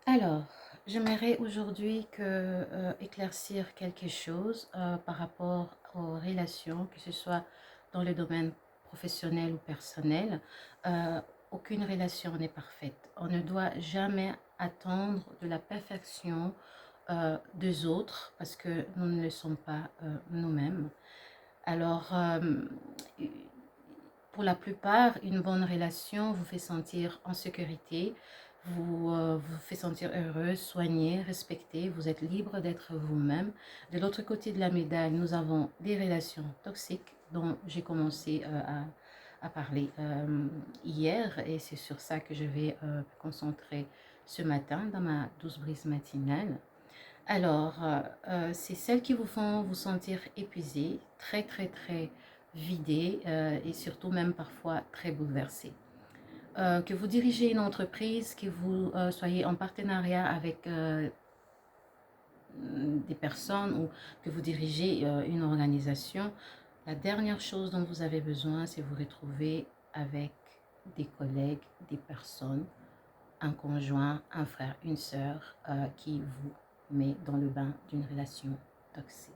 Alors, j'aimerais aujourd'hui éclaircir quelque chose par rapport aux relations, que ce soit dans le domaine professionnel ou personnel. Euh, Aucune relation n'est parfaite. On ne doit jamais attendre de la perfection des autres parce que nous ne le sommes pas nous-mêmes. Alors, pour la plupart, une bonne relation vous fait sentir en sécurité, vous fait sentir heureux, soigné, respecté, vous êtes libre d'être vous-même. De l'autre côté de la médaille, nous avons des relations toxiques dont j'ai commencé à parler hier et c'est sur ça que je vais me concentrer ce matin dans ma douce brise matinale. Alors, c'est celles qui vous font vous sentir épuisé, très, très, très vidé et surtout même parfois très bouleversé. Que vous dirigez une entreprise, que vous soyez en partenariat avec des personnes ou que vous dirigez une organisation, la dernière chose dont vous avez besoin, c'est vous retrouver avec des collègues, des personnes, un conjoint, un frère, une sœur qui vous met dans le bain d'une relation toxique.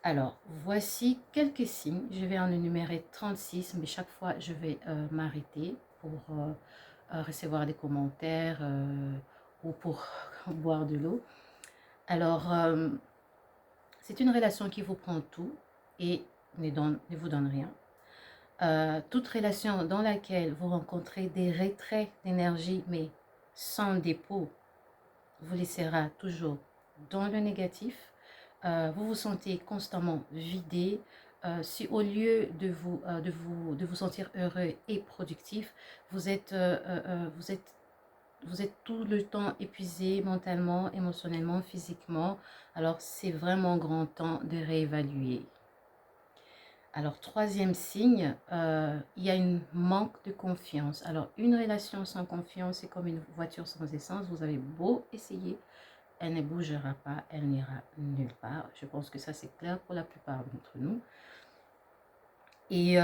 Alors, voici quelques signes. Je vais en énumérer 36, mais chaque fois, je vais m'arrêter pour recevoir des commentaires ou pour boire de l'eau. Alors, c'est une relation qui vous prend tout et ne vous donne rien. Toute relation dans laquelle vous rencontrez des retraits d'énergie, mais sans dépôt, vous laissera toujours dans le négatif. Vous vous sentez constamment vidé. Si au lieu de vous sentir heureux et productif, vous êtes, vous êtes tout le temps épuisé mentalement, émotionnellement, physiquement, alors c'est vraiment grand temps de réévaluer. Alors, troisième signe, il y a un manque de confiance. Alors, une relation sans confiance, c'est comme une voiture sans essence. Vous avez beau essayer, elle ne bougera pas, elle n'ira nulle part. Je pense que ça, c'est clair pour la plupart d'entre nous. Et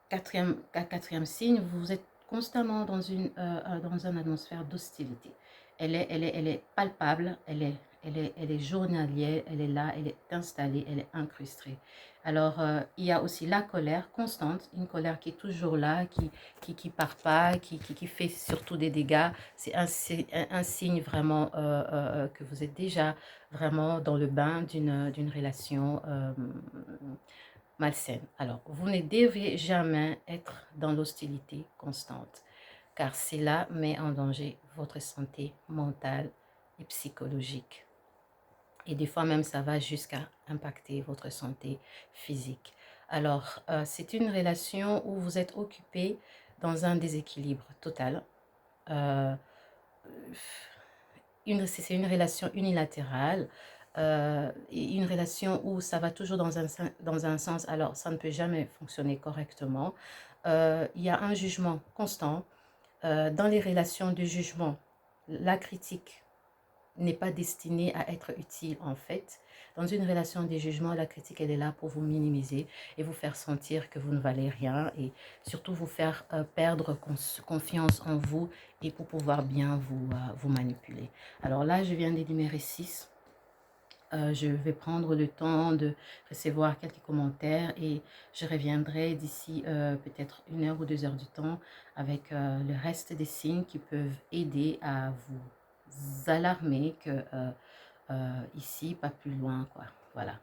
quatrième signe, vous êtes constamment dans une atmosphère d'hostilité. Elle est palpable, elle est journalière, elle est là, elle est installée, elle est incrustée. Alors, il y a aussi la colère constante, une colère qui est toujours là, qui part pas, qui fait surtout des dégâts. C'est un signe vraiment que vous êtes déjà vraiment dans le bain d'une relation malsaine. Alors, vous ne devez jamais être dans l'hostilité constante, car cela met en danger votre santé mentale et psychologique. Et des fois même, ça va jusqu'à impacter votre santé physique. Alors, c'est une relation où vous êtes occupé dans un déséquilibre total. Euh, c'est une relation unilatérale, et une relation où ça va toujours dans un sens, alors ça ne peut jamais fonctionner correctement. Il y a un jugement constant. Dans les relations de jugement, la critique n'est pas destinée à être utile en fait. Dans une relation de jugement, la critique elle est là pour vous minimiser et vous faire sentir que vous ne valez rien et surtout vous faire perdre confiance en vous et pour pouvoir bien vous manipuler. Alors là, je viens d'énumérer 6. Je vais prendre le temps de recevoir quelques commentaires et je reviendrai d'ici peut-être 1 heure ou 2 heures du temps avec le reste des signes qui peuvent aider à vous alarmer que ici, pas plus loin, quoi. Voilà.